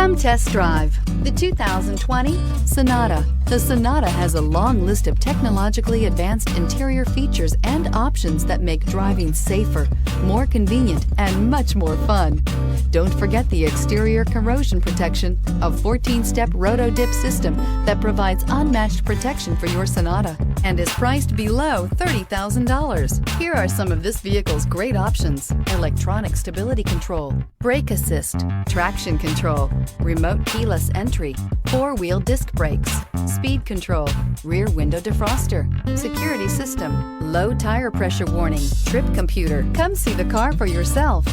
Come test drive the 2020 Sonata. The Sonata has a long list of technologically advanced interior features and options that make driving safer, more convenient, and much more fun. Don't forget the exterior corrosion protection, a 14-step roto-dip system that provides unmatched protection for your Sonata and is priced below $30,000. Here are some of this vehicle's great options: electronic stability control, brake assist, traction control, remote keyless entry, four-wheel disc brakes, speed control, rear window defroster, security system, low tire pressure warning, trip computer. Come see the car for yourself.